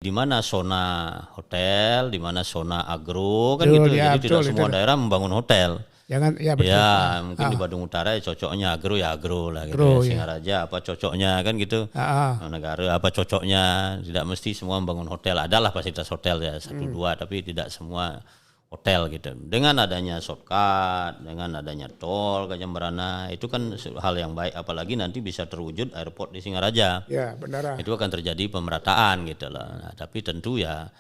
Di mana zona hotel, di mana zona agro kan gitu. Ya, jadi tidak semua daerah membangun hotel. Jangan, ya betul. Ya mungkin di Badung Utara ya cocoknya agro ya agro lah gitu. Agro, ya. Singaraja apa cocoknya kan gitu. Negara apa cocoknya, tidak mesti semua membangun hotel. Adalah fasilitas hotel ya 1-2 tapi tidak semua hotel gitu. Dengan adanya shortcut, dengan adanya tol ke Jemberana itu kan hal yang baik. Apalagi nanti bisa terwujud airport di Singaraja. Ya benar. Itu akan terjadi pemerataan gitu loh. Nah, tapi tentu ya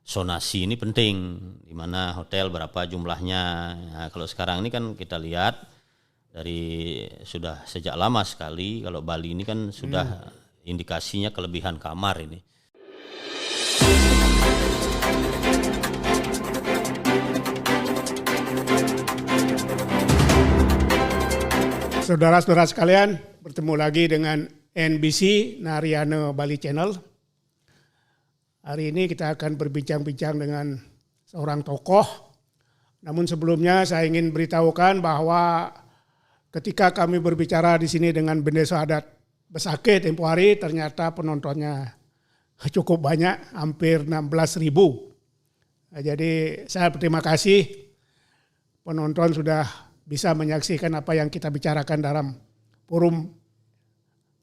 zonasi ini penting, di mana hotel berapa jumlahnya. Nah, kalau sekarang ini kan kita lihat dari sudah sejak lama sekali, kalau Bali ini kan sudah indikasinya kelebihan kamar ini. Saudara-saudara sekalian, bertemu lagi dengan NBC Narayana Bali Channel. Hari ini kita akan berbincang-bincang dengan seorang tokoh. Namun sebelumnya saya ingin beritahukan bahwa ketika kami berbicara di sini dengan Bendesa Adat Besake tempo hari, ternyata penontonnya cukup banyak, hampir 16.000. Nah, jadi saya berterima kasih penonton sudah bisa menyaksikan apa yang kita bicarakan dalam forum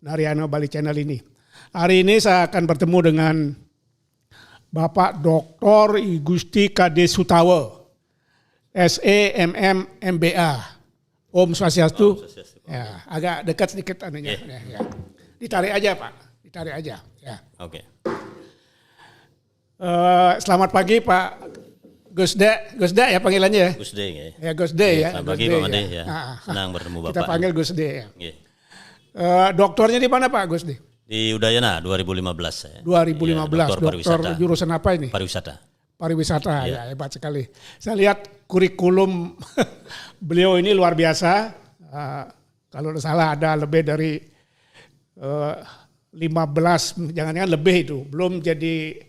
Narayana Bali Channel ini. Hari ini saya akan bertemu dengan Bapak Dr. I Gusti Kade Sutawa, SEMM MBA. Om Swastiastu. Ya, agak dekat sedikit anunya. Ya. Ditarik aja Pak, ditarik aja. Ya. Oke. Selamat pagi Pak Gusde ya panggilannya ya. Gusde ya. Ya Gusde ya. Selamat pagi Pak Made ya. Senang bertemu Bapak. Kita panggil Gusde ya. Okay. Doktornya di mana Pak Gusde? Di Udayana 2015 saya. 2015. Ya, doktor jurusan apa ini? Pariwisata. Pariwisata ya, hebat sekali. Saya lihat kurikulum beliau ini luar biasa. Kalau tidak salah ada lebih dari 15, jangan-jangan lebih itu. Belum jadi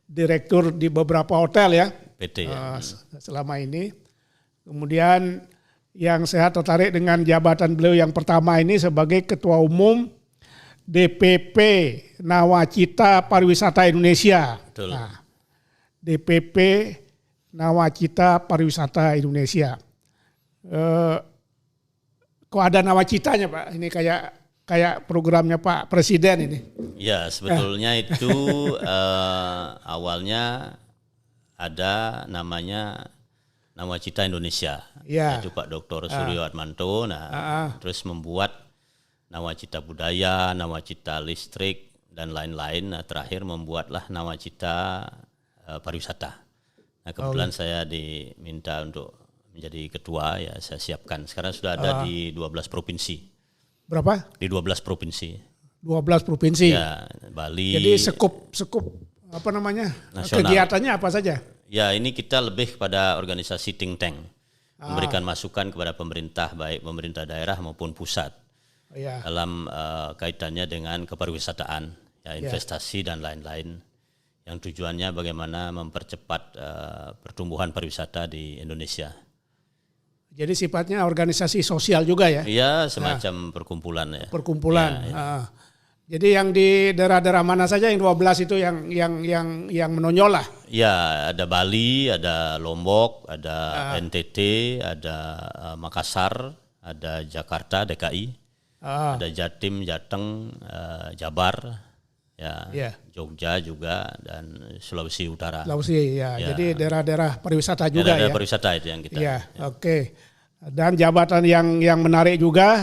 direktur di beberapa hotel ya. PT ya. Selama ini. Kemudian yang saya tertarik dengan jabatan beliau yang pertama ini sebagai Ketua Umum DPP Nawacita Pariwisata Indonesia. Betul. Nah, DPP Nawacita Pariwisata Indonesia. Kok ada nawacitanya Pak? Ini kayak programnya Pak Presiden ini. Ya sebetulnya itu awalnya ada namanya Nawacita Indonesia. Ya. Itu Pak Dr. Suryo Atmanto. Terus membuat Nawacita Budaya, Nawacita Listrik dan lain-lain. Nah, terakhir membuatlah Nawacita Pariwisata. Nah, kebetulan saya diminta untuk menjadi ketua, ya saya siapkan. Sekarang sudah ada di 12 provinsi. Berapa? Di 12 provinsi. 12 provinsi. Ya, Bali. Jadi sekup apa namanya? Nasional. Kegiatannya apa saja? Ya, ini kita lebih kepada organisasi think tank. Memberikan masukan kepada pemerintah, baik pemerintah daerah maupun pusat. Dalam kaitannya dengan kepariwisataan, ya, investasi dan lain-lain. Yang tujuannya bagaimana mempercepat pertumbuhan pariwisata di Indonesia. Jadi sifatnya organisasi sosial juga ya? Iya, semacam perkumpulan ya. Perkumpulan. Ya. Jadi yang di daerah-daerah mana saja yang 12 itu yang menonjol lah? Ya, ada Bali, ada Lombok, ada NTT, ada Makassar, ada Jakarta, DKI, ada Jatim, Jateng, Jabar, ya, Jogja juga, dan Sulawesi Utara. Sulawesi ya. Jadi daerah-daerah pariwisata juga daerah ya. Pariwisata itu yang kita. Ya. Oke. Dan jabatan yang menarik juga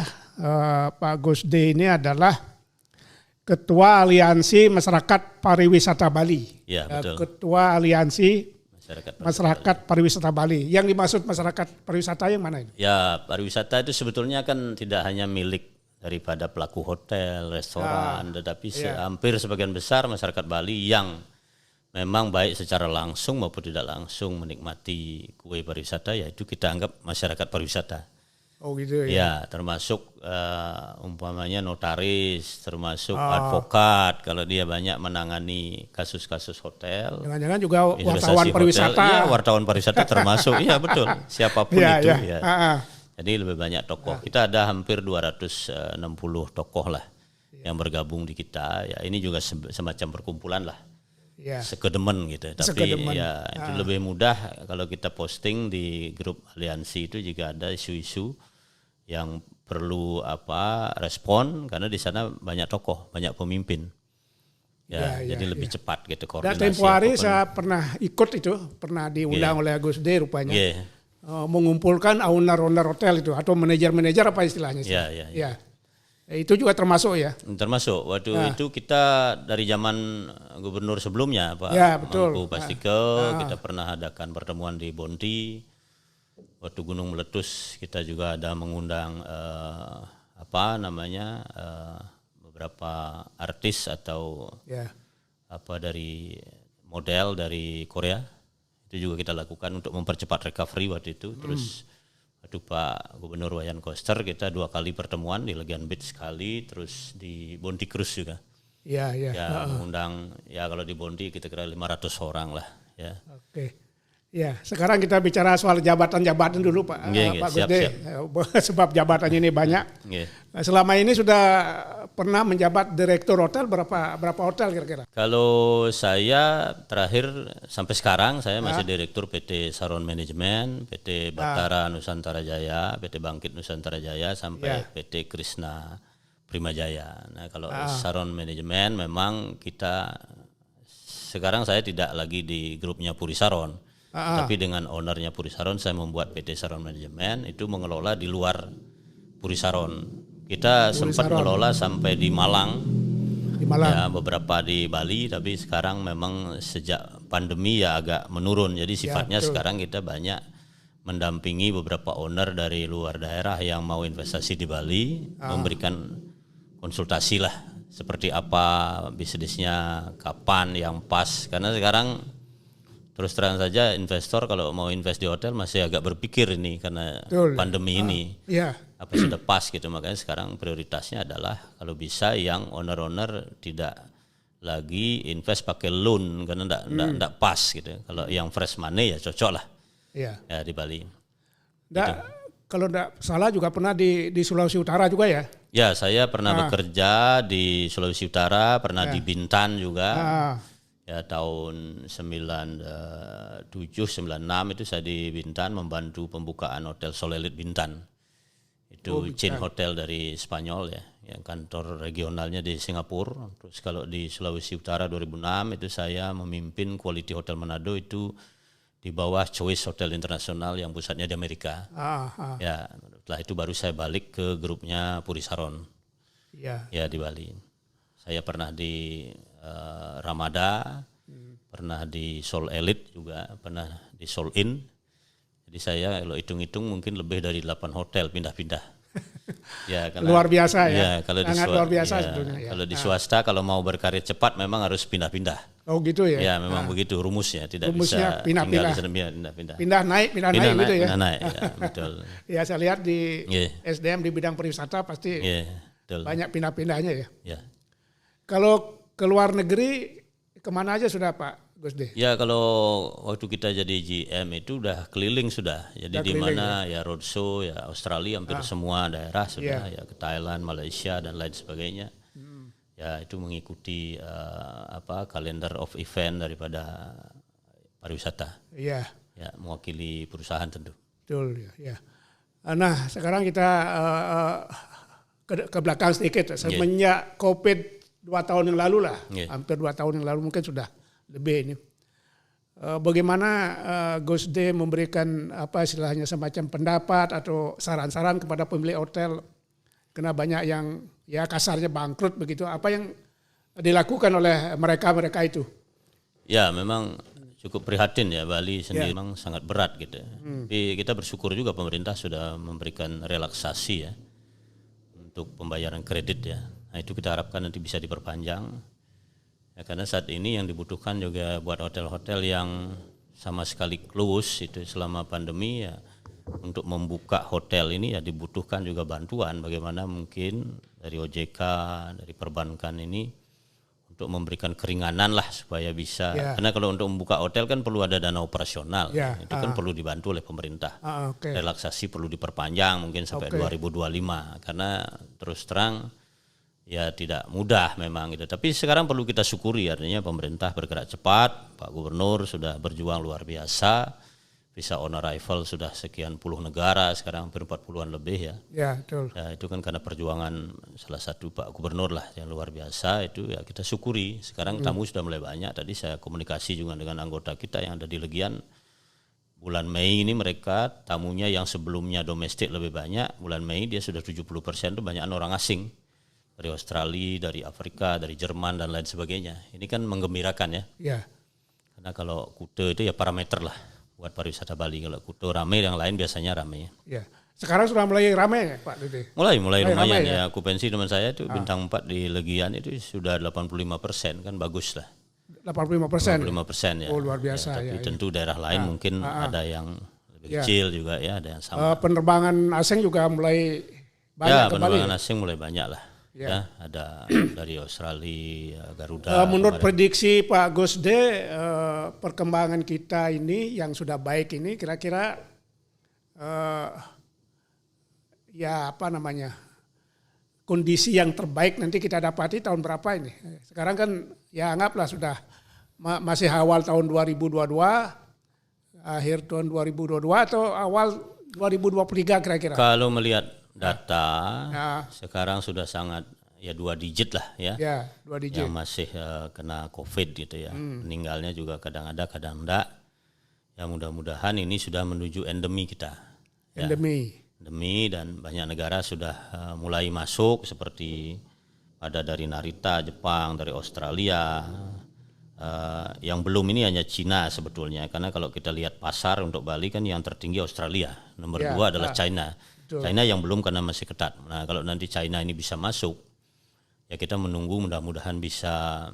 Pak Gusde ini adalah Ketua Aliansi Masyarakat Pariwisata Bali. Ya, betul. Ketua Aliansi Masyarakat Pariwisata Bali. Yang dimaksud masyarakat pariwisata yang mana ini? Ya, pariwisata itu sebetulnya kan tidak hanya milik daripada pelaku hotel, restoran, tetapi hampir sebagian besar masyarakat Bali yang memang baik secara langsung maupun tidak langsung menikmati kue pariwisata, yaitu kita anggap masyarakat pariwisata. Oh gitu ya. Ya, termasuk umpamanya notaris, termasuk advokat kalau dia banyak menangani kasus-kasus hotel. Jangan-jangan juga wartawan pariwisata. Iya, wartawan pariwisata termasuk. Iya, betul. Siapapun itu ya. Jadi lebih banyak tokoh. Kita ada hampir 260 tokoh lah yang bergabung di kita. Ya, ini juga semacam perkumpulan lah. sekedemen gitu. Tapi ya itu lebih mudah kalau kita posting di grup aliansi itu jika ada isu-isu yang perlu respon, karena di sana banyak tokoh, banyak pemimpin. Jadi lebih cepat gitu koordinasi. Dan tempo hari saya pernah ikut itu, pernah diundang oleh Gus D rupanya. Mengumpulkan owner hotel itu atau manajer apa istilahnya sih. Itu juga termasuk ya. Termasuk waktu itu kita dari zaman gubernur sebelumnya Pak Mangku Pastike, kita pernah adakan pertemuan di Bonti. Waktu gunung meletus kita juga ada mengundang beberapa artis atau dari model dari Korea. Itu juga kita lakukan untuk mempercepat recovery waktu itu. Terus waktu Pak Gubernur Wayan Koster kita 2 kali pertemuan di Legian Beach sekali, terus di Bonti Cruise juga. Mengundang kalau di Bonti kita kira 500 orang lah ya. Oke. Ya, sekarang kita bicara soal jabatan-jabatan dulu Pak Gus D. Sebab jabatan ini banyak. Selama ini sudah pernah menjabat direktur hotel berapa hotel kira-kira? Kalau saya terakhir sampai sekarang saya masih direktur PT Saron Manajemen, PT Batara Nusantara Jaya, PT Bangkit Nusantara Jaya sampai PT Krishna Primajaya. Nah, kalau Saron Manajemen memang sekarang saya tidak lagi di grupnya Puri Saron. Tapi dengan ownernya Puri Saron saya membuat PT Saron Manajemen, itu mengelola di luar Puri Saron. Kita sempat mengelola sampai di Malang. Ya, beberapa di Bali, tapi sekarang memang sejak pandemi agak menurun. Jadi sifatnya sekarang kita banyak mendampingi beberapa owner dari luar daerah yang mau investasi di Bali, memberikan konsultasi lah seperti apa bisnisnya, kapan yang pas, karena sekarang terus terang saja investor kalau mau invest di hotel masih agak berpikir ini karena pandemi ini apa sudah pas gitu. Makanya sekarang prioritasnya adalah kalau bisa yang owner tidak lagi invest pakai loan karena enggak pas gitu. Kalau yang fresh money ya cocok lah ya di Bali. Kalau enggak salah juga pernah di Sulawesi Utara juga ya? Ya, saya pernah bekerja di Sulawesi Utara, pernah di Bintan juga. Ya, tahun 97, 96 itu saya di Bintan membantu pembukaan Hotel Solelit Bintan. Itu chain hotel dari Spanyol ya, yang kantor regionalnya di Singapura. Terus kalau di Sulawesi Utara 2006 itu saya memimpin Quality Hotel Manado, itu di bawah Choice Hotel Internasional yang pusatnya di Amerika. Ya, setelah itu baru saya balik ke grupnya Puri Saron. Ya, di Bali. Saya pernah di Ramada, pernah di Sol Elite juga, pernah di Sol Inn. Jadi saya kalau hitung-hitung mungkin lebih dari 8 hotel pindah-pindah. Ya, luar biasa ya. Ya, kalau sangat luar biasa sebetulnya. Kalau di swasta kalau mau berkarir cepat memang harus pindah-pindah. Oh gitu ya. Ya, memang begitu rumusnya, tidak bisa pindah-pindah. Pindah naik gitu ya. Pindah naik, ya, betul. Ya, saya lihat di SDM di bidang pariwisata pasti banyak pindah-pindahnya ya. Kalau ke luar negeri kemana aja sudah Pak Gus D? Ya, kalau waktu kita jadi GM itu udah keliling sudah. Jadi di mana ya roadshow ya Australia hampir semua daerah sudah ya, ke Thailand, Malaysia dan lain sebagainya. Ya, itu mengikuti kalender of event daripada pariwisata. Ya, mewakili perusahaan tentu. Betul ya. Nah, sekarang kita ke belakang sedikit semenjak Covid 2 tahun yang lalu lah, hampir 2 tahun yang lalu mungkin sudah lebih ini. Bagaimana Gus D memberikan istilahnya semacam pendapat atau saran-saran kepada pemilik hotel, karena banyak yang ya kasarnya bangkrut begitu. Apa yang dilakukan oleh mereka itu? Ya, memang cukup prihatin ya, Bali sendiri memang sangat berat gitu. Tapi kita bersyukur juga pemerintah sudah memberikan relaksasi ya untuk pembayaran kredit ya. Nah, itu kita harapkan nanti bisa diperpanjang. Ya, karena saat ini yang dibutuhkan juga buat hotel-hotel yang sama sekali close itu selama pandemi ya, untuk membuka hotel ini ya dibutuhkan juga bantuan bagaimana mungkin dari OJK, dari perbankan ini untuk memberikan keringanan lah supaya bisa. Karena kalau untuk membuka hotel kan perlu ada dana operasional. Itu kan perlu dibantu oleh pemerintah. Relaksasi perlu diperpanjang mungkin sampai 2025 karena terus terang ya tidak mudah memang gitu. Tapi sekarang perlu kita syukuri, artinya pemerintah bergerak cepat, Pak Gubernur sudah berjuang luar biasa. Visa on arrival sudah sekian puluh negara, sekarang hampir 40-an lebih ya. Ya, betul. Ya, itu kan karena perjuangan salah satu Pak Gubernur lah yang luar biasa, itu ya kita syukuri. Sekarang tamu sudah mulai banyak. Tadi saya komunikasi juga dengan anggota kita yang ada di Legian. Bulan Mei ini mereka tamunya yang sebelumnya domestik lebih banyak, bulan Mei dia sudah 70% itu banyak orang asing. Dari Australia, dari Afrika, dari Jerman dan lain sebagainya. Ini kan menggembirakan ya. Ya. Karena kalau Kuta itu ya parameter lah buat pariwisata Bali. Kalau Kuta ramai, yang lain biasanya ramai. Ya. Sekarang sudah mulai ramai ya Pak Dede? Mulai lumayan ramai, ya. Okupansi teman saya itu bintang 4 di Legian itu sudah 85%, kan bagus lah. 85%. 85% ya. Oh, luar biasa ya. Tapi ya. tentu daerah lain mungkin ada yang lebih kecil juga ya, ada yang sama. Penerbangan asing juga mulai banyak kembali. Penerbangan asing mulai banyak lah. Ya, ada dari Australia, Garuda. Menurut prediksi Pak Gusde, perkembangan kita ini yang sudah baik ini kira-kira kondisi yang terbaik nanti kita dapati tahun berapa ini? Sekarang kan ya anggaplah sudah masih awal tahun 2022, akhir tahun 2022 atau awal 2023 kira-kira. Kalau melihat data sekarang sudah sangat ya 2 digit lah ya. Ya, 2 digit. Yang masih kena COVID gitu ya. Meninggalnya juga kadang ada, kadang enggak. Ya mudah-mudahan ini sudah menuju endemi kita. Ya. Endemi dan banyak negara sudah mulai masuk seperti ada dari Narita, Jepang, dari Australia. Yang belum ini hanya Cina sebetulnya. Karena kalau kita lihat pasar untuk Bali kan yang tertinggi Australia. Nomor 2 adalah China. China yang belum karena masih ketat. Nah kalau nanti China ini bisa masuk, ya kita menunggu mudah-mudahan bisa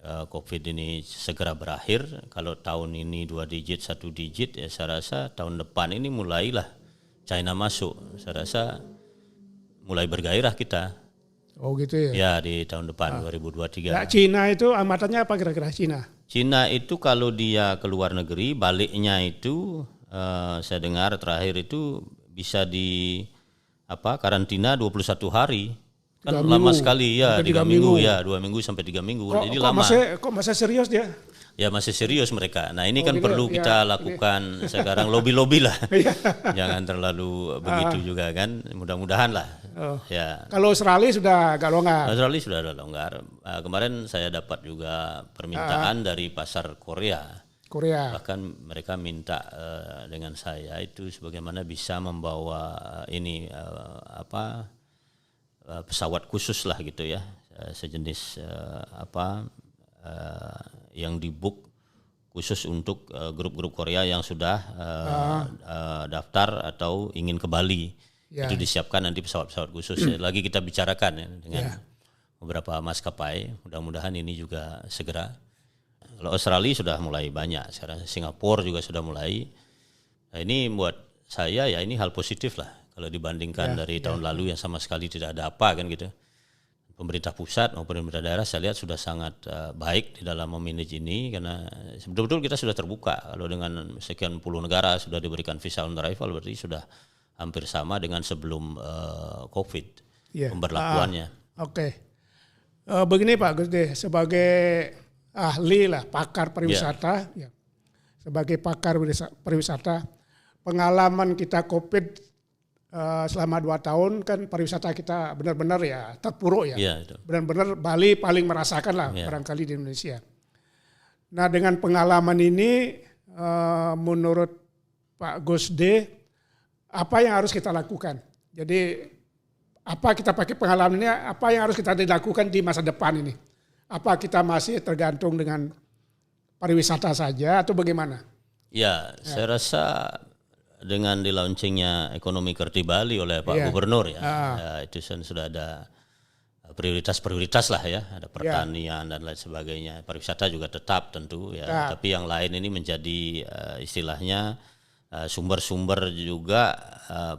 COVID ini segera berakhir. Kalau tahun ini 2 digit, 1 digit, ya saya rasa tahun depan ini mulailah China masuk. Saya rasa mulai bergairah kita. Oh gitu ya? Ya di tahun depan 2023. Ya, Cina itu amatannya apa kira-kira Cina? Cina itu kalau dia ke luar negeri, baliknya itu saya dengar terakhir itu bisa di karantina 21 hari. Kan lama sekali ya, 3 minggu ya, 2 minggu sampai 3 minggu. Jadi lama. Kok masih serius dia? Ya masih serius mereka. Nah ini kan perlu kita lakukan sekarang lobby lah. Jangan terlalu begitu juga kan. Mudah-mudahan lah. Ya. Kalau Australia sudah agak longgar. Australia sudah ada longgar. Kemarin saya dapat juga permintaan dari pasar Korea. Bahkan mereka minta dengan saya itu sebagaimana bisa membawa pesawat khusus lah gitu ya, sejenis yang dibook khusus untuk grup-grup Korea yang sudah daftar atau ingin ke Bali. Itu disiapkan nanti pesawat-pesawat khusus. Lagi kita bicarakan ya, dengan beberapa maskapai, mudah-mudahan ini juga segera. Kalau Australia sudah mulai banyak, sekarang Singapura juga sudah mulai. Nah ini buat saya ya ini hal positif lah kalau dibandingkan dari tahun lalu yang sama sekali tidak ada apa kan gitu. Pemerintah pusat maupun pemerintah daerah saya lihat sudah sangat baik di dalam memanage ini karena betul-betul kita sudah terbuka. Kalau dengan sekian puluh negara sudah diberikan visa on arrival berarti sudah hampir sama dengan sebelum COVID pemberlakuannya. Oke. Begini Pak Gusde, sebagai ahli lah, pakar pariwisata, sebagai pakar pariwisata, pengalaman kita COVID selama 2 tahun kan pariwisata kita benar-benar ya terpuruk ya. Benar-benar Bali paling merasakan lah barangkali di Indonesia. Nah dengan pengalaman ini menurut Pak Gusde apa yang harus kita lakukan? Jadi apa kita pakai pengalaman ini, apa yang harus kita lakukan di masa depan ini? Apa kita masih tergantung dengan pariwisata saja atau bagaimana? Ya, saya rasa dengan di-launchingnya ekonomi kreatif Bali oleh Pak Gubernur ya, itu sudah ada prioritas-prioritas lah ya, ada pertanian dan lain sebagainya. Pariwisata juga tetap tentu ya, tapi yang lain ini menjadi istilahnya sumber-sumber juga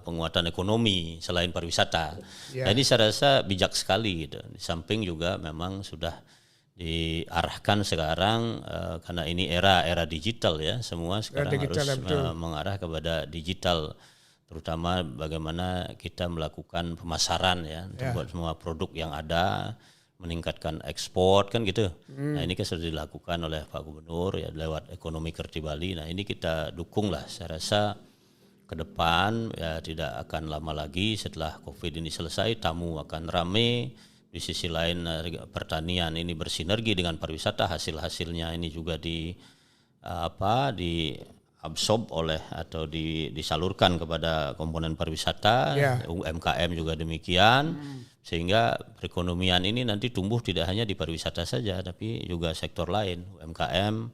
penguatan ekonomi selain pariwisata. Nah, ini saya rasa bijak sekali gitu. Di samping juga memang sudah diarahkan sekarang karena ini era digital ya, semua sekarang harus mengarah kepada digital terutama bagaimana kita melakukan pemasaran ya untuk buat semua produk yang ada, meningkatkan ekspor kan gitu. Nah ini kan sudah dilakukan oleh Pak Gubernur ya lewat ekonomi kreatif Bali. Nah ini kita dukung lah. Saya rasa ke depan ya tidak akan lama lagi setelah COVID ini selesai, tamu akan ramai. Di sisi lain pertanian ini bersinergi dengan pariwisata, hasil-hasilnya ini juga diabsorb oleh atau disalurkan kepada komponen pariwisata, UMKM juga demikian, sehingga perekonomian ini nanti tumbuh tidak hanya di pariwisata saja, tapi juga sektor lain, UMKM,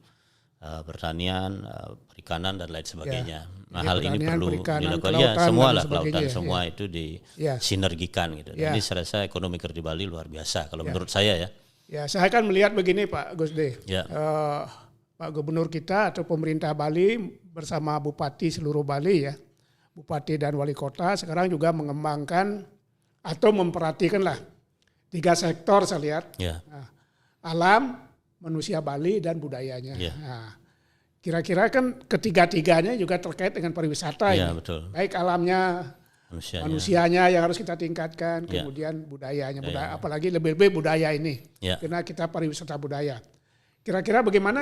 pertanian, perikanan dan lain sebagainya. Nah hal ini perlu dilakukan ya semua lah, kelautan semua itu disinergikan gitu. Jadi saya rasa ekonomi kreatif Bali luar biasa kalau menurut saya ya. Ya saya kan melihat begini Pak Gusde. Pak Gubernur kita atau pemerintah Bali bersama Bupati seluruh Bali ya, Bupati dan Wali Kota sekarang juga mengembangkan atau memperhatikan lah 3 sektor saya lihat. Nah, alam, manusia Bali dan budayanya. Nah, kira-kira kan ketiga-tiganya juga terkait dengan pariwisata ya. Betul. Baik alamnya, manusianya yang harus kita tingkatkan, kemudian budayanya, apalagi lebih-lebih budaya ini. Karena kita pariwisata budaya. Kira-kira bagaimana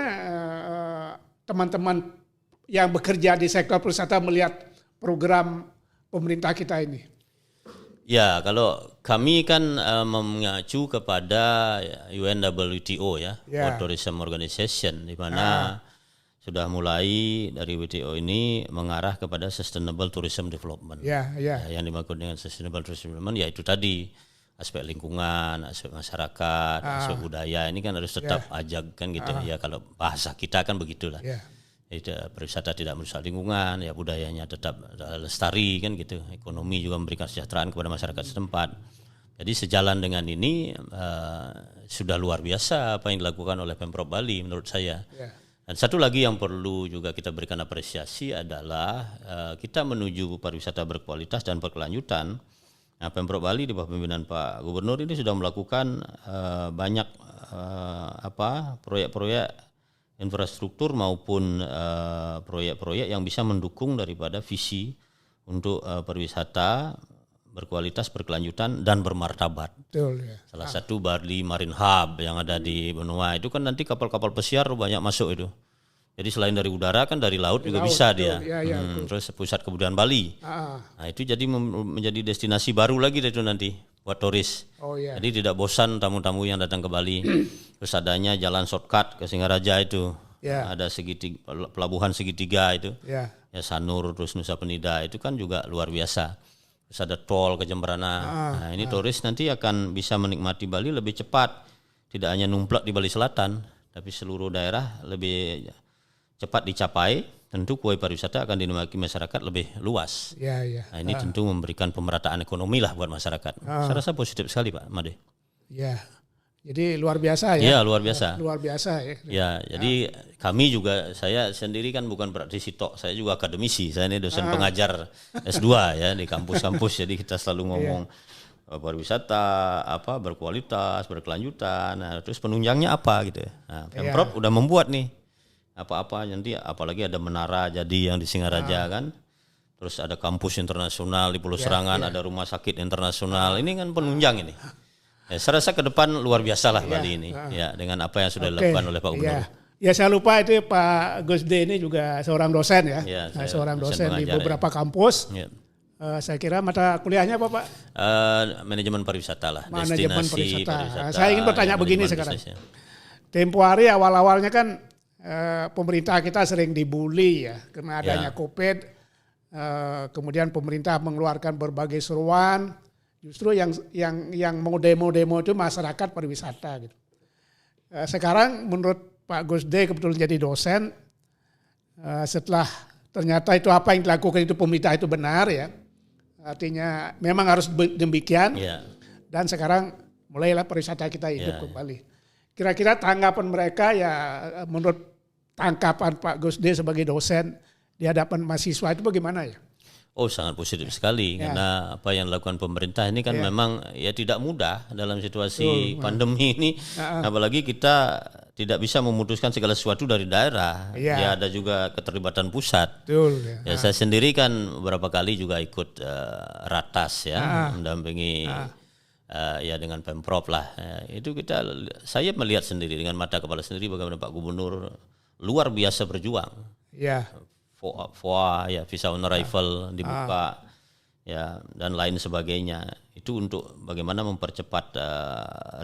teman-teman yang bekerja di sektor pariwisata melihat program pemerintah kita ini? Ya, kalau kami kan mengacu kepada UNWTO ya, World Tourism Organization, di mana sudah mulai dari WTO ini mengarah kepada Sustainable Tourism Development. Yang dimaksud dengan Sustainable Tourism Development yaitu tadi aspek lingkungan, aspek masyarakat, aspek budaya ini kan harus tetap ajak kan gitu ya, kalau bahasa kita kan begitulah. Jadi pariwisata tidak merusak lingkungan, ya budayanya tetap lestari kan gitu. Ekonomi juga memberikan kesejahteraan kepada masyarakat setempat. Jadi sejalan dengan ini sudah luar biasa apa yang dilakukan oleh Pemprov Bali menurut saya. Dan satu lagi yang perlu juga kita berikan apresiasi adalah kita menuju pariwisata berkualitas dan berkelanjutan. Nah, Pemprov Bali di bawah pimpinan Pak Gubernur ini sudah melakukan banyak proyek-proyek infrastruktur maupun proyek-proyek yang bisa mendukung daripada visi untuk pariwisata berkualitas, berkelanjutan dan bermartabat. Betul, ya. Salah satu Bali Marine Hub yang ada di benua itu kan nanti kapal-kapal pesiar banyak masuk itu. Jadi selain dari udara kan dari laut juga bisa betul. dia. Terus pusat kebudayaan Bali. Nah itu jadi menjadi destinasi baru lagi itu nanti buat turis. Jadi tidak bosan tamu-tamu yang datang ke Bali. Terus adanya jalan shortcut ke Singaraja itu. Ada pelabuhan segitiga itu. Ya Sanur terus Nusa Penida itu kan juga luar biasa. Terus ada tol ke Jemberana. Nah ini turis nanti akan bisa menikmati Bali lebih cepat. Tidak hanya numplak di Bali Selatan, tapi seluruh daerah lebih cepat dicapai. Tentu kuai pariwisata akan dinikmati masyarakat lebih luas. Nah ini tentu memberikan pemerataan ekonomi lah buat masyarakat. Saya rasa positif sekali Pak Made. Jadi luar biasa ya. Iya luar biasa. Luar biasa ya. Jadi kami juga, saya sendiri kan bukan praktisi tok, saya juga akademisi. Saya ini dosen pengajar S2 ya di kampus-kampus. Jadi kita selalu ngomong pariwisata berkualitas, berkelanjutan. Nah, terus penunjangnya apa gitu. Nah, Pemprov udah membuat nih apa-apa nanti, apalagi ada menara jadi yang di Singaraja kan. Terus ada kampus internasional di Pulau Serangan, ada rumah sakit internasional. Ini kan penunjang ini. Saya rasa ke depan luar biasa lah Bali ini ya dengan apa yang sudah dilakukan oleh Pak Gubernur. Ya saya lupa itu Pak Gusde ini juga seorang dosen ya. Seorang dosen di beberapa kampus. Saya kira mata kuliahnya apa Pak? Manajemen pariwisata lah. Manajemen pariwisata. Saya ingin bertanya begini sekarang. Tempo hari awal-awalnya kan pemerintah kita sering dibully ya karena adanya COVID. Kemudian pemerintah mengeluarkan berbagai seruan. Justru yang mau demo-demo itu masyarakat pariwisata gitu. Sekarang menurut Pak Gusde kebetulan jadi dosen, setelah ternyata itu apa yang dilakukan itu pemerintah itu benar ya, artinya memang harus demikian. Dan sekarang mulailah pariwisata kita hidup kembali. Kira-kira tanggapan mereka ya menurut tangkapan Pak Gusde sebagai dosen di hadapan mahasiswa itu bagaimana ya? Oh, sangat positif sekali karena apa yang dilakukan pemerintah ini kan memang ya tidak mudah dalam situasi pandemi ini. Apalagi kita tidak bisa memutuskan segala sesuatu dari daerah. Ya ada juga keterlibatan pusat. Ya saya sendiri kan beberapa kali juga ikut ratas ya, mendampingi ya dengan Pemprov lah. Itu saya melihat sendiri dengan mata kepala sendiri bagaimana Pak Gubernur luar biasa berjuang. VOA ya, visa on arrival dibuka ya dan lain sebagainya. Itu untuk bagaimana mempercepat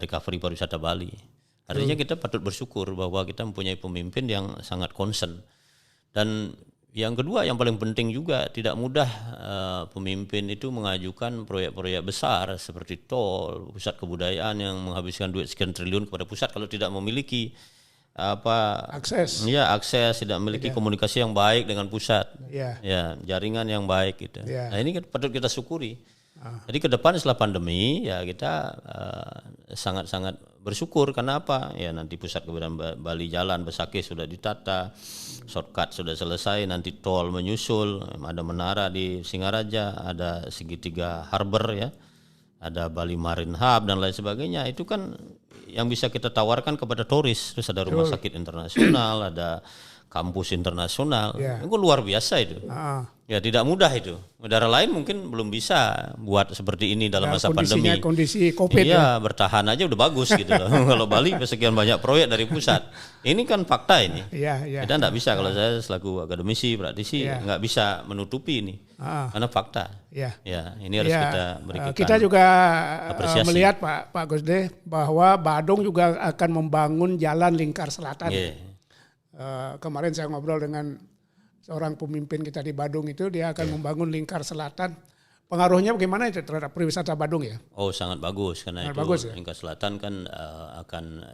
recovery pariwisata Bali. Artinya kita patut bersyukur bahwa kita mempunyai pemimpin yang sangat concern. Dan yang kedua yang paling penting juga tidak mudah pemimpin itu mengajukan proyek-proyek besar seperti tol, pusat kebudayaan yang menghabiskan duit sekian triliun kepada pusat kalau tidak memiliki akses tidak memiliki komunikasi yang baik dengan pusat, ya jaringan yang baik gitu. Nah ini patut kita syukuri. Jadi ke depan setelah pandemi ya kita sangat-sangat bersyukur karena apa? Ya nanti pusat kebudayaan Bali jalan Besakih sudah ditata, shortcut sudah selesai, nanti tol menyusul, ada menara di Singaraja, ada segitiga harbor ya, ada Bali Marine Hub dan lain sebagainya. Itu kan yang bisa kita tawarkan kepada turis. Terus ada rumah sakit internasional, ada kampus internasional. Itu luar biasa itu. Ya tidak mudah itu. Negara lain mungkin belum bisa buat seperti ini dalam masa pandemi. Kondisi COVID bertahan aja udah bagus gitu loh. Kalau Bali sekian banyak proyek dari pusat. Ini kan fakta ini. Kita enggak bisa, kalau saya selaku akademisi, praktisi enggak bisa menutupi ini. Karena fakta. Ya, ini harus kita berikan. Kita juga melihat Pak Gusde bahwa Badung juga akan membangun jalan lingkar selatan. Kemarin saya ngobrol dengan seorang pemimpin kita di Badung itu, dia akan membangun lingkar selatan. Pengaruhnya bagaimana itu terhadap pariwisata Badung ya? Oh sangat bagus karena lingkar selatan kan akan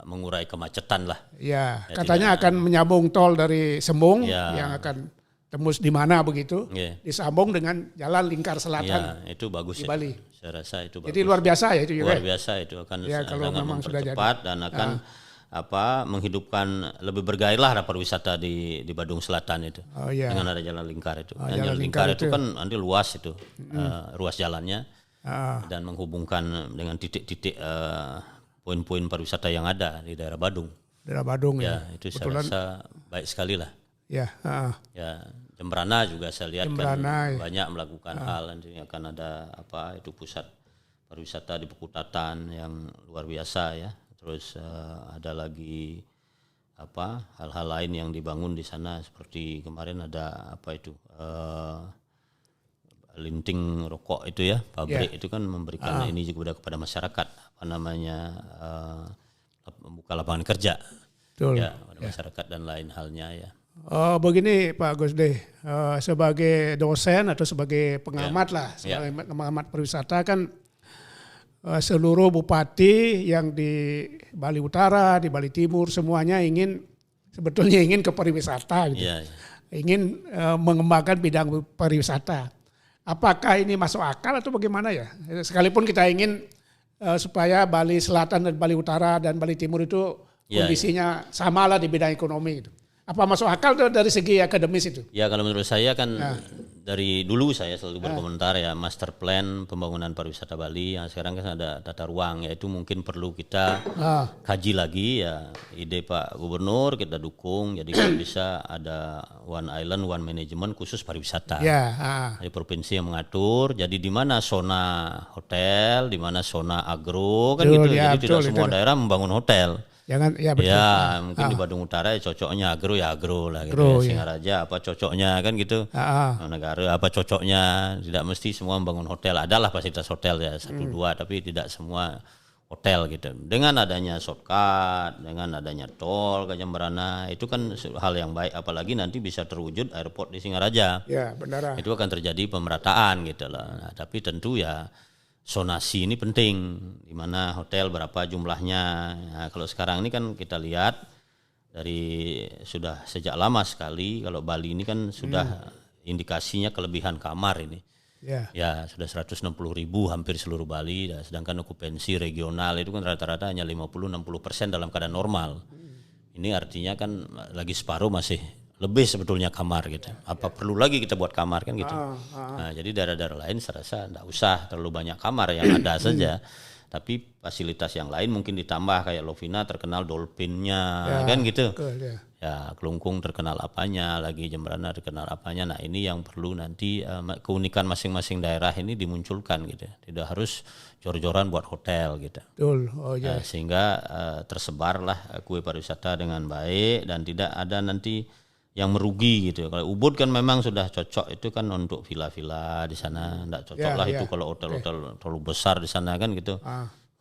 mengurai kemacetan lah. Ya katanya akan menyambung tol dari Sembung yang akan tembus di mana begitu, disambung dengan jalan lingkar selatan. Itu bagus di Bali. Saya rasa itu bagus. Jadi luar biasa ya itu juga. Luar biasa itu akan sangat mempercepat dan akan menghidupkan lebih bergairah pariwisata di Badung Selatan itu dengan ada jalan lingkar itu. Jalan lingkar itu kan nanti luas itu, ruas jalannya dan menghubungkan dengan titik-titik poin-poin pariwisata yang ada di daerah Badung. Daerah Badung ya. Itu saya rasa baik sekali lah. Ya, Jembrana juga saya lihat kan banyak melakukan hal, nanti akan ada itu pusat pariwisata di Pekutatan yang luar biasa ya. Terus ada lagi hal-hal lain yang dibangun di sana seperti kemarin ada linting rokok itu ya, pabrik itu kan memberikan ini juga kepada masyarakat membuka lapangan kerja pada masyarakat dan lain halnya ya. Begini Pak Gusde, sebagai dosen atau sebagai pengamat sebagai pengamat pariwisata kan seluruh bupati yang di Bali Utara, di Bali Timur semuanya sebetulnya ingin ke pariwisata gitu. Ingin mengembangkan bidang pariwisata. Apakah ini masuk akal atau bagaimana ya? Sekalipun kita ingin supaya Bali Selatan dan Bali Utara dan Bali Timur itu kondisinya sama lah di bidang ekonomi gitu. Apa masuk akal tuh dari segi akademis itu? Ya kalau menurut saya kan dari dulu saya selalu berkomentar ya, master plan pembangunan pariwisata Bali yang sekarang kan ada tata ruang, yaitu mungkin perlu kita kaji lagi ya, ide Pak Gubernur kita dukung, jadi kan bisa ada one island one management khusus pariwisata. Jadi provinsi yang mengatur, jadi di mana zona hotel, di mana zona agro kan gitu, jadi tidak semua daerah membangun hotel. Betul. Mungkin di Badung Utara cocoknya agro lah gitu. Singaraja apa cocoknya kan gitu. Negara apa cocoknya, tidak mesti semua membangun hotel. Adalah fasilitas hotel ya 1-2 tapi tidak semua hotel gitu. Dengan adanya shortcut, dengan adanya tol ke Jembrana itu kan hal yang baik, apalagi nanti bisa terwujud airport di Singaraja. Benar. Itu akan terjadi pemerataan gitu loh. Nah, tapi tentu ya zonasi ini penting, di mana hotel berapa jumlahnya. Nah, kalau sekarang ini kan kita lihat sudah sejak lama sekali kalau Bali ini kan sudah indikasinya kelebihan kamar ini. Ya sudah 160.000 hampir seluruh Bali, sedangkan okupansi regional itu kan rata-rata hanya 50-60% dalam keadaan normal. Ini artinya kan lagi separuh masih lebih sebetulnya kamar gitu. Apa perlu lagi kita buat kamar kan gitu. Nah, jadi daerah-daerah lain saya rasa enggak usah terlalu banyak kamar, yang ada saja. Tapi fasilitas yang lain mungkin ditambah, kayak Lovina terkenal dolphinnya kan gitu. Ya, Kelungkung terkenal apanya, lagi Jemberana terkenal apanya. Nah, ini yang perlu nanti keunikan masing-masing daerah ini dimunculkan gitu. Tidak harus jor-joran buat hotel gitu. Betul. Sehingga tersebarlah kue pariwisata dengan baik dan tidak ada nanti yang merugi gitu. Kalau Ubud kan memang sudah cocok itu kan untuk villa-villa di sana, enggak cocok lah itu kalau hotel-hotel terlalu besar di sana kan gitu.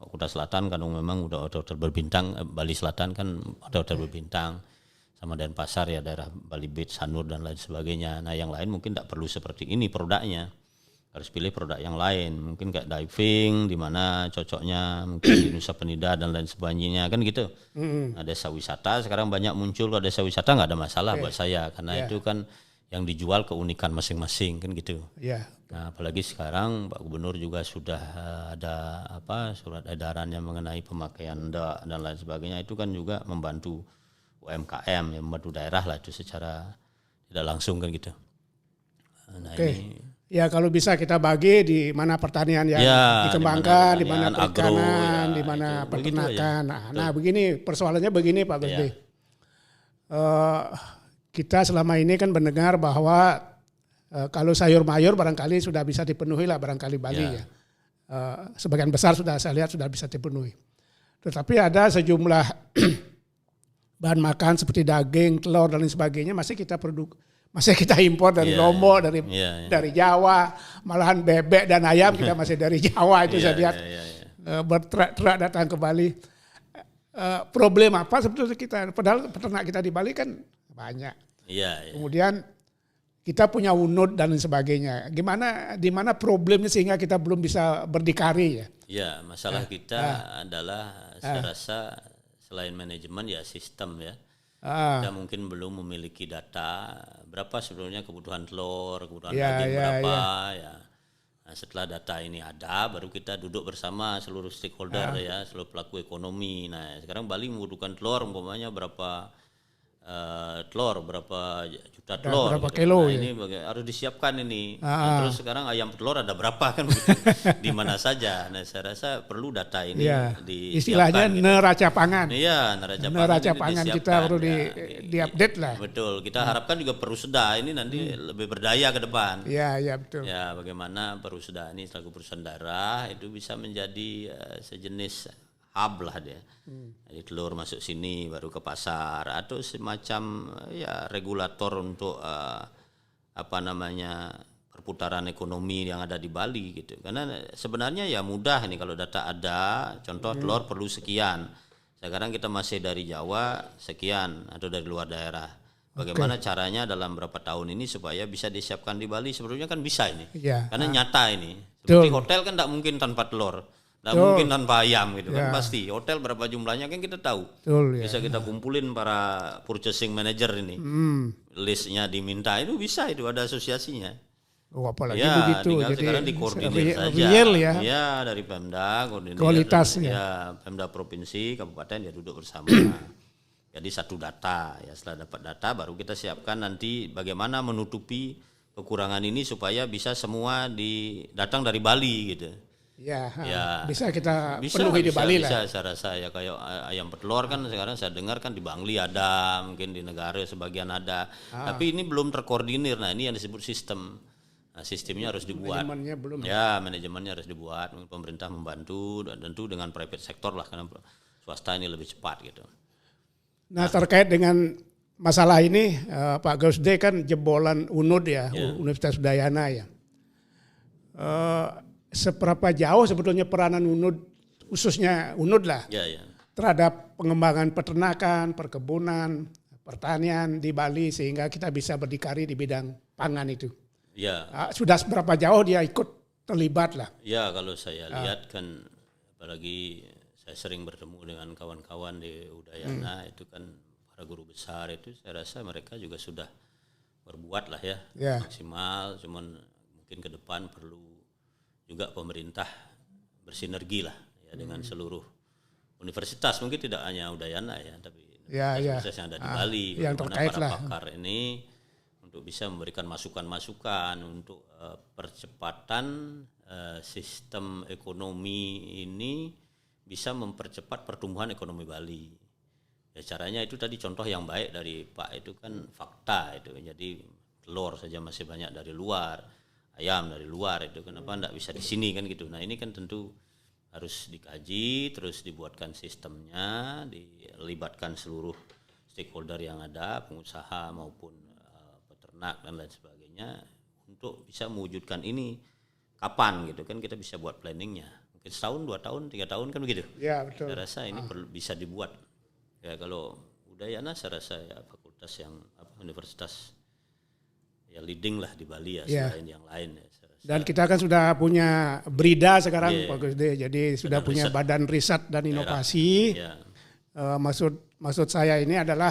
Kuta Selatan kan memang udah hotel berbintang, Bali Selatan kan hotel berbintang, sama Denpasar ya daerah Bali Beach, Sanur dan lain sebagainya. Nah, yang lain mungkin enggak perlu seperti ini produknya. Harus pilih produk yang lain, mungkin kayak diving di mana cocoknya mungkin di Nusa Penida dan lain sebagainya kan gitu. Nah, desa wisata sekarang banyak muncul. Kalau desa wisata nggak ada masalah buat saya karena itu kan yang dijual keunikan masing-masing kan gitu. Nah, apalagi sekarang Pak Gubernur juga sudah ada surat edaran yang mengenai pemakaian dak dan lain sebagainya, itu kan juga membantu UMKM, yang membantu daerah lah itu secara tidak langsung kan gitu. Nah, ini ya kalau bisa kita bagi di mana pertanian yang dikembangkan, di mana perikanan, di mana peternakan. Nah, begini persoalannya begini Pak Gusde. Kita selama ini kan mendengar bahwa kalau sayur mayur barangkali sudah bisa dipenuhi lah barangkali Bali ya. Sebagian besar sudah saya lihat sudah bisa dipenuhi. Tetapi ada sejumlah bahan makan seperti daging, telur dan lain sebagainya masih kita impor dari Lombok, dari Jawa, malahan bebek dan ayam kita masih dari Jawa itu saya lihat berterak datang ke Bali. Problem apa sebetulnya kita? Padahal peternak kita di Bali kan banyak. Kemudian kita punya UNUD dan lain sebagainya. Di mana problemnya sehingga kita belum bisa berdikari ya? Ya, masalah kita adalah saya rasa selain manajemen ya sistem ya. Kita mungkin belum memiliki data berapa sebetulnya kebutuhan telur, kebutuhan daging berapa ya. Nah, setelah data ini ada, baru kita duduk bersama seluruh stakeholder ya, seluruh pelaku ekonomi. Nah, sekarang Bali membutuhkan telur umpamanya berapa berapa juta telur, berapa kilo nah, ini harus disiapkan ini. Nah, terus sekarang ayam telur ada berapa kan begitu, di mana saja. Nah, saya rasa perlu data ini disiapkan. Istilahnya gitu. neraca pangan. Iya, neraca pangan kita perlu diupdate lah. Betul, kita harapkan juga Perusda ini nanti lebih berdaya ke depan. Iya, betul. Ya, bagaimana Perusda ini selaku perusahaan daerah itu bisa menjadi sejenis hub lah dia. Jadi telur masuk sini baru ke pasar atau semacam ya regulator untuk perputaran ekonomi yang ada di Bali gitu. Karena sebenarnya ya mudah nih kalau data ada, contoh telur perlu sekian. Sekarang kita masih dari Jawa sekian atau dari luar daerah. Bagaimana caranya dalam berapa tahun ini supaya bisa disiapkan di Bali? Sebetulnya kan bisa ini. Karena nyata ini. Seperti hotel kan tidak mungkin tanpa telur. Nggak mungkin tanpa ayam gitu kan pasti. Hotel berapa jumlahnya kan kita tahu. Bisa kita kumpulin para purchasing manager ini. Listnya diminta itu bisa, itu ada asosiasinya. Apalagi begitu. Jadi sekarang dikoordinir saja. Ya, dari Pemda, koordinir. Kualitasnya. Ya, Pemda provinsi, kabupaten ya duduk bersama. Jadi satu data ya, setelah dapat data baru kita siapkan nanti bagaimana menutupi kekurangan ini supaya bisa semua datang dari Bali gitu. Bisa kita penuhi di Bali lah. Saya rasa ya kayak ayam petelur kan sekarang saya dengar kan di Bangli ada, mungkin di negara sebagian ada. Tapi ini belum terkoordinir. Nah, ini yang disebut sistem. Nah, sistemnya harus dibuat. Manajemennya belum. Ya, manajemennya harus dibuat. Pemerintah membantu dan tentu dengan private sector lah karena swasta ini lebih cepat gitu. Nah, terkait dengan masalah ini Pak Gusde kan jebolan UNUD ya, Universitas Udayana ya. Seberapa jauh sebetulnya peranan UNUD, khususnya UNUD lah, terhadap pengembangan peternakan, perkebunan, pertanian di Bali sehingga kita bisa berdikari di bidang pangan itu. Sudah seberapa jauh dia ikut terlibat lah. Ya, kalau saya lihat kan, apalagi saya sering bertemu dengan kawan-kawan di Udayana, itu kan para guru besar itu, saya rasa mereka juga sudah berbuat lah ya, maksimal, cuman mungkin ke depan perlu juga pemerintah bersinergi lah ya dengan seluruh universitas, mungkin tidak hanya Udayana ya, tapi universitas yang ada di Bali, yang bagaimana terkait para lah. pakar ini untuk bisa memberikan masukan-masukan untuk percepatan sistem ekonomi ini bisa mempercepat pertumbuhan ekonomi Bali. Ya caranya itu tadi contoh yang baik dari Pak itu kan fakta itu. Jadi telur saja masih banyak dari luar, ayam dari luar itu kenapa enggak bisa di sini kan gitu. Nah, ini kan tentu harus dikaji, terus dibuatkan sistemnya, dilibatkan seluruh stakeholder yang ada, pengusaha maupun peternak dan lain sebagainya untuk bisa mewujudkan ini kapan gitu kan kita bisa buat planningnya. Mungkin setahun, 2 tahun, 3 tahun kan begitu. Ya, betul. Saya rasa ini bisa dibuat. Ya kalau Udayana saya rasa ya fakultas yang universitas ya leading lah di Bali ya selain yang lain ya. Dan kita kan sudah punya BRIDA sekarang Pak Gusde, jadi sudah punya Badan Riset dan Inovasi. Maksud saya ini adalah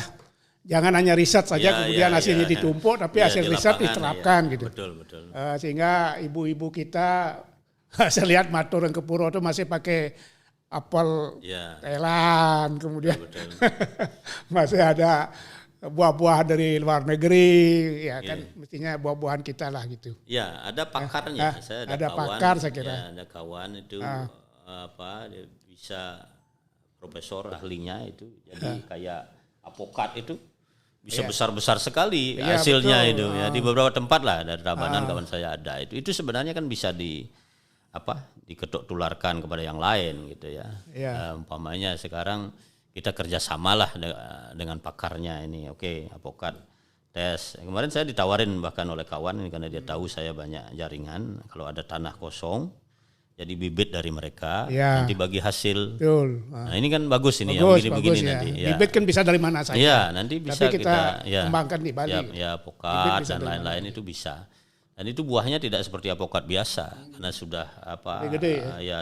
jangan hanya riset saja kemudian hasilnya ditumpuk, tapi hasil riset diterapkan gitu. Betul. Sehingga ibu-ibu kita saya lihat Matur Kepuro itu masih pakai apel Thailand, kemudian masih ada buah-buah dari luar negeri, ya kan mestinya buah-buahan kita lah gitu. Ya, ada pakarnya. Saya ada kawan, pakar saya kira. Ya, ada kawan itu dia bisa profesor ahlinya itu jadi kayak apokat itu bisa besar-besar sekali hasilnya itu ya di beberapa tempat lah dari Tabanan kawan saya ada itu sebenarnya kan bisa diketuk tularkan kepada yang lain gitu ya. Umpamanya sekarang kita kerjasamalah dengan pakarnya ini, apokat tes. Kemarin saya ditawarin bahkan oleh kawan ini karena dia tahu saya banyak jaringan. Kalau ada tanah kosong, jadi bibit dari mereka, nanti bagi hasil. Betul. Nah ini kan bagus ini yang begini-begini nanti. Ya. Bibit kan bisa dari mana saja. Iya, nanti bisa tapi kita kembangkan di Bali. Ya, apokat dan lain-lain itu bisa. Dan itu buahnya tidak seperti apokat biasa karena sudah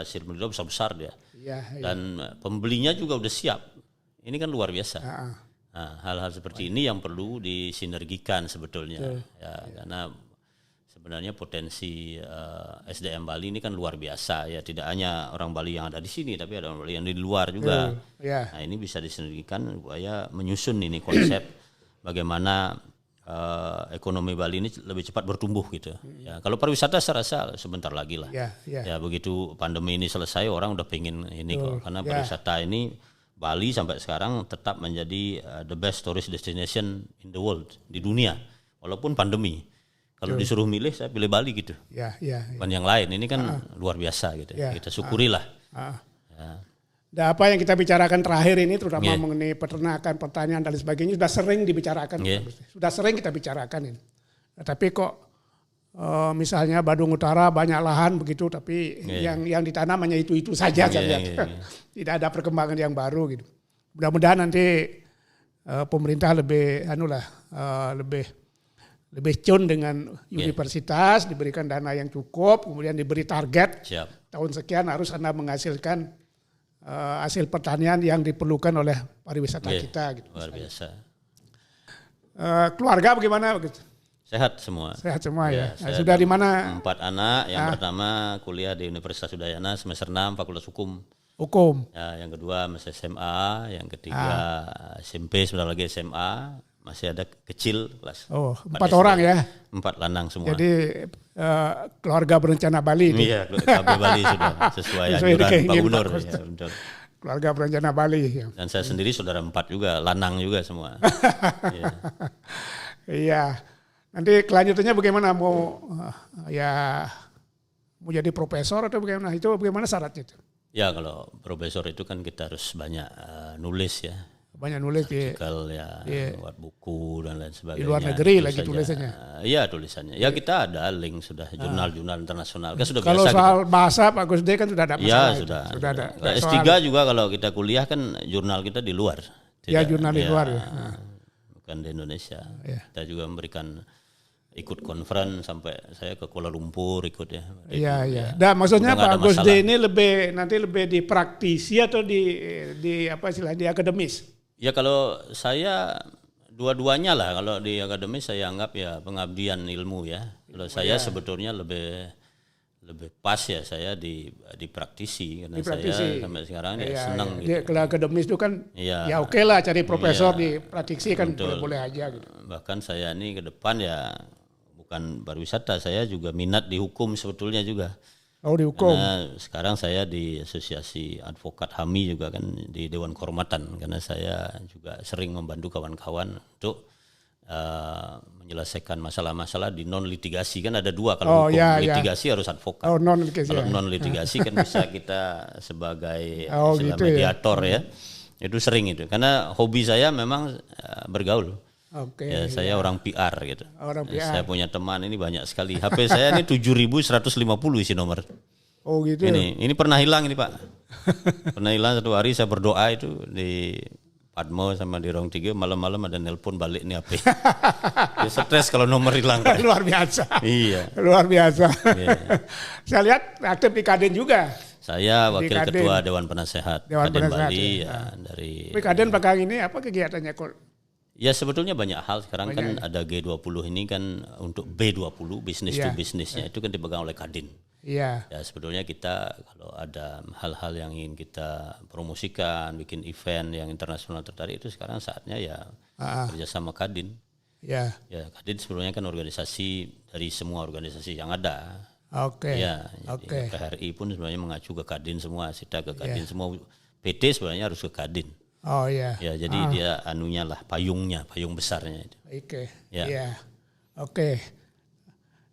hasil beliau besar-besar dia. Dan pembelinya juga udah siap. Ini kan luar biasa. Nah, hal-hal seperti ini yang perlu disinergikan sebetulnya. Karena sebenarnya potensi SDM Bali ini kan luar biasa ya. Tidak hanya orang Bali yang ada di sini, tapi ada orang Bali yang di luar juga. Nah ini bisa disinergikan supaya menyusun ini konsep bagaimana ekonomi Bali ini lebih cepat bertumbuh gitu. Ya, kalau pariwisata saya rasa sebentar lagi lah. Ya begitu pandemi ini selesai orang udah pengen ini kok. Karena pariwisata ini Bali sampai sekarang tetap menjadi the best tourist destination in the world, di dunia, walaupun pandemi. Kalau disuruh milih, saya pilih Bali gitu. Bukan yang lain, ini kan luar biasa gitu. Kita syukurilah. Dan apa yang kita bicarakan terakhir ini, terutama mengenai peternakan, pertanian dan sebagainya, sudah sering dibicarakan. Sudah sering kita bicarakan ini. Tapi kok misalnya Badung Utara banyak lahan begitu, tapi yang ditanam hanya itu saja saya lihat. Tidak ada perkembangan yang baru gitu. Mudah-mudahan nanti pemerintah lebih lebih tune dengan universitas, diberikan dana yang cukup, kemudian diberi target tahun sekian harus Anda menghasilkan hasil pertanian yang diperlukan oleh pariwisata kita gitu. Luar biasa. Keluarga bagaimana begitu? Sehat semua. Sehat semua ya. Sudah di mana? 4 anak. Yang pertama kuliah di Universitas Udayana semester 6 Fakultas Hukum. Ya, yang kedua masih SMA, yang ketiga SMP, sebentar lagi SMA, masih ada kecil kelas. 4 orang ya. 4 lanang semua. Jadi keluarga berencana Bali. Iya, KB Bali sudah sesuai anjuran Pak Gubernur. Ya, keluarga berencana Bali. Ya. Dan saya sendiri saudara 4 juga, lanang juga semua. Iya. Nanti kelanjutannya bagaimana, mau jadi profesor atau bagaimana? Itu bagaimana syaratnya itu? Ya kalau profesor itu kan kita harus banyak nulis ya. Banyak nulis buat buku dan lain sebagainya. Di luar negeri lagi tulisannya. Iya tulisannya. Ya kita ada link sudah jurnal-jurnal internasional. Kan sudah kalau biasa. Kalau soal bahasa Pak Gusde kan sudah ada masalah. Ya sudah ada. S3 juga kalau kita kuliah kan jurnal kita di luar. Jurnal di luar ya. Bukan di Indonesia. Kita juga memberikan ikut conference sampai saya ke Kuala Lumpur ikut ya. Iya. Dan maksudnya Pak Gusde ini nanti lebih di praktisi atau di apa istilahnya di akademis? Ya kalau saya dua-duanya lah. Kalau di akademis saya anggap ya pengabdian ilmu ya. Kalau saya sebetulnya lebih pas ya saya di praktisi karena praktisi. saya sampai sekarang senang gitu. Kalau akademis itu kan ya oke lah cari profesor di praktisi kan boleh aja gitu. Bahkan saya ini ke depan ya bukan pariwisata, saya juga minat di hukum sebetulnya juga. Oh, di hukum. Karena sekarang saya di Asosiasi Advokat HAMI juga kan di Dewan Kehormatan karena saya juga sering membantu kawan-kawan untuk menyelesaikan masalah-masalah di non litigasi. Kan ada dua, kalau hukum litigasi harus advokat. Kalau non litigasi kan bisa kita sebagai gitu mediator ya. Itu sering itu karena hobi saya memang bergaul. Ya, saya orang PR gitu. Saya punya teman ini banyak sekali. HP saya ini 7.150 isi nomor. Oh gitu. Ini pernah hilang ini Pak. Pernah hilang satu hari saya berdoa itu di Padmo sama di Rong 3 malam-malam ada nelpon balik nih HP. Ya, stres kalau nomor hilang. Luar biasa. Iya. Luar biasa. Iya. Saya lihat aktif di Kadin juga. Saya wakil ketua Dewan Penasehat Kadin Bali ya. Dari Kadin belakang ini apa kegiatannya kok? Ya sebetulnya banyak hal sekarang kan ada G20 ini kan untuk B20 bisnis to bisnisnya itu kan dipegang oleh Kadin. Iya. Ya sebetulnya kita kalau ada hal-hal yang ingin kita promosikan, bikin event yang internasional tertarik itu sekarang saatnya ya kerjasama Kadin. Iya. Ya Kadin sebetulnya kan organisasi dari semua organisasi yang ada. Oke. Ya, jadi PHRI pun sebenarnya mengacu ke Kadin semua, SITA ke Kadin semua, PT sebenarnya harus ke Kadin. Oh iya. Ya jadi dia anunya lah payung besarnya itu. Oke. Iya. Oke.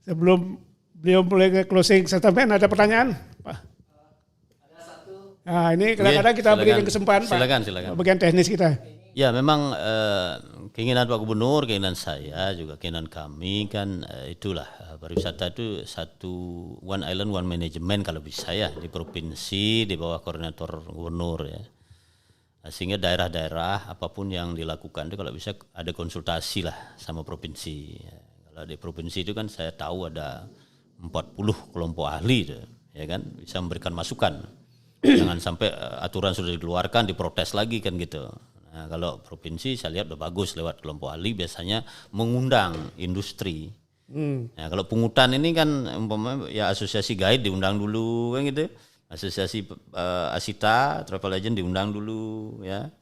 Sebelum beliau mulai ke closing statement ada pertanyaan, Pak? Ada satu. Nah, ini kadang-kadang kita berikan kesempatan, Pak. Silakan. Bagian teknis kita. Ya memang keinginan Pak Gubernur, keinginan saya juga keinginan kami kan itulah pariwisata itu satu one island one management kalau bisa ya di provinsi di bawah koordinator gubernur ya. Sehingga daerah-daerah apapun yang dilakukan itu kalau bisa ada konsultasi lah sama provinsi. Kalau di provinsi itu kan saya tahu ada 40 kelompok ahli ya kan bisa memberikan masukan. Jangan sampai aturan sudah dikeluarkan diprotes lagi kan gitu. Nah, kalau provinsi saya lihat udah bagus lewat kelompok ahli biasanya mengundang industri. Nah, kalau pungutan ini kan umpamanya ya asosiasi guide diundang dulu kan gitu. Asosiasi Asita Travel Agent diundang dulu ya.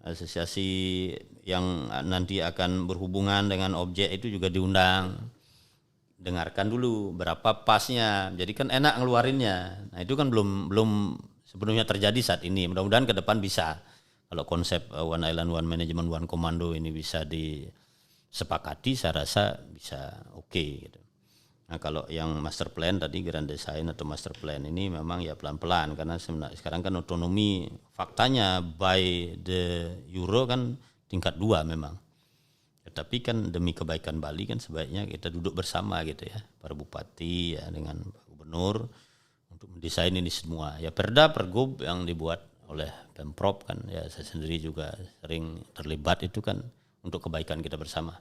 Asosiasi yang nanti akan berhubungan dengan objek itu juga diundang. Dengarkan dulu berapa pasnya. Jadi kan enak ngeluarinnya. Nah, itu kan belum sepenuhnya terjadi saat ini. Mudah-mudahan ke depan bisa. Kalau konsep One Island One Management One Commando ini bisa disepakati, saya rasa bisa oke gitu. Nah, kalau yang master plan tadi grand design atau master plan ini memang ya pelan-pelan karena sekarang kan otonomi faktanya by the euro kan tingkat 2 memang. Tapi kan demi kebaikan Bali kan sebaiknya kita duduk bersama gitu ya, para bupati ya dengan Pak Gubernur untuk mendesain ini semua. Ya Perda Pergub yang dibuat oleh Pemprov kan ya saya sendiri juga sering terlibat itu kan untuk kebaikan kita bersama.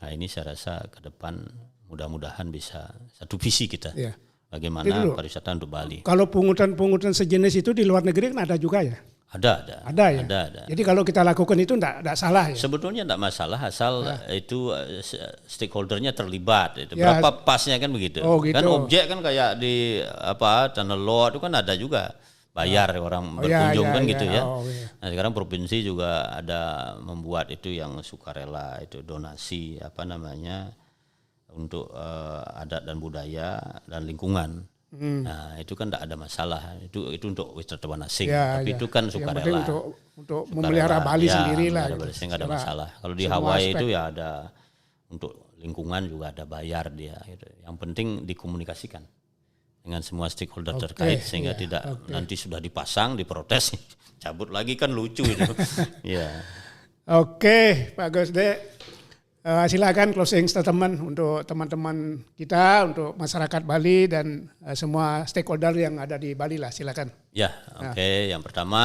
Nah ini saya rasa ke depan mudah-mudahan bisa satu visi kita. Ya. Bagaimana pariwisata untuk Bali. Kalau pungutan-pungutan sejenis itu di luar negeri kan ada juga ya? Ada ya. Ada. Jadi kalau kita lakukan itu enggak salah ya? Sebetulnya enggak masalah asal itu stakeholdernya terlibat. Itu. Ya. Berapa pasnya kan begitu. Oh, gitu. Kan objek kan kayak di Tanah Lot itu kan ada juga bayar orang berkunjung kan gitu ya. Oh, iya. Nah sekarang provinsi juga ada membuat itu yang sukarela itu donasi untuk adat dan budaya dan lingkungan. Nah itu kan tidak ada masalah itu untuk wisatawan asing tapi itu kan sukarela untuk memelihara Bali sendiri lah nggak ada masalah. Kalau di Hawaii itu ya ada untuk lingkungan juga ada bayar dia gitu. Yang penting dikomunikasikan dengan semua stakeholder terkait sehingga tidak nanti sudah dipasang diprotes cabut lagi kan lucu itu. Ya. Oke, Pak Gosde. Silakan closing statement untuk teman-teman kita, untuk masyarakat Bali dan semua stakeholder yang ada di Bali lah, silakan. Ya, oke. Yang pertama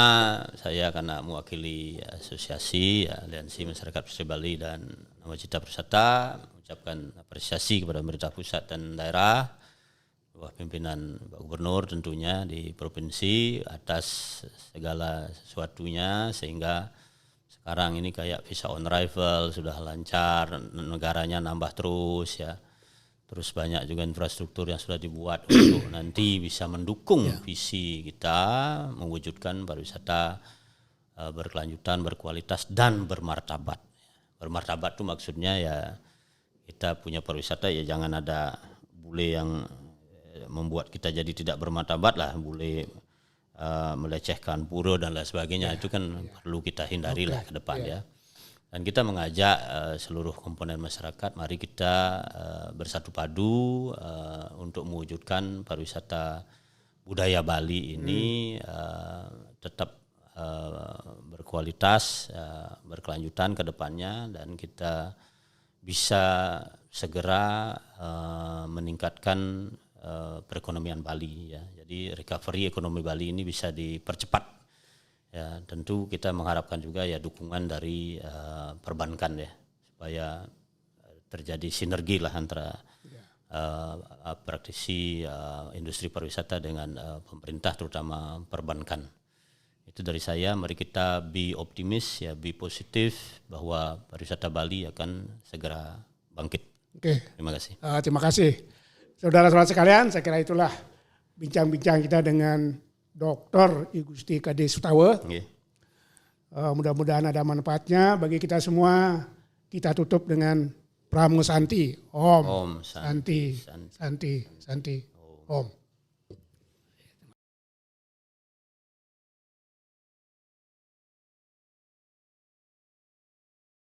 saya karena mewakili asosiasi Aliansi Masyarakat Pesisir Bali dan Nawacita Persata mengucapkan apresiasi kepada pemerintah pusat dan daerah, bawah pimpinan Pak Gubernur tentunya di provinsi atas segala sesuatunya sehingga sekarang ini kayak visa on arrival sudah lancar, negaranya nambah terus ya. Terus banyak juga infrastruktur yang sudah dibuat untuk nanti bisa mendukung visi kita mewujudkan pariwisata berkelanjutan, berkualitas dan bermartabat. Bermartabat itu maksudnya ya kita punya pariwisata ya jangan ada bule yang membuat kita jadi tidak bermartabat lah, bule melecehkan pura dan lain sebagainya. Itu kan perlu kita hindari lah ke depan ya. Dan kita mengajak seluruh komponen masyarakat, mari kita bersatu padu untuk mewujudkan pariwisata budaya Bali ini tetap berkualitas, berkelanjutan ke depannya, dan kita bisa segera meningkatkan perekonomian Bali ya. Jadi recovery ekonomi Bali ini bisa dipercepat. Ya, tentu kita mengharapkan juga ya dukungan dari perbankan ya, supaya terjadi sinergi lah antara praktisi industri pariwisata dengan pemerintah, terutama perbankan. Itu dari saya, mari kita be optimis ya, be positif bahwa pariwisata Bali akan segera bangkit. Oke. Terima kasih. Terima kasih. Saudara-saudara sekalian, saya kira itulah bincang-bincang kita dengan Dr. I Gusti Kade Sutawa. Mudah-mudahan ada manfaatnya bagi kita semua. Kita tutup dengan Pramu Santi. Om Santi. Santi. Om.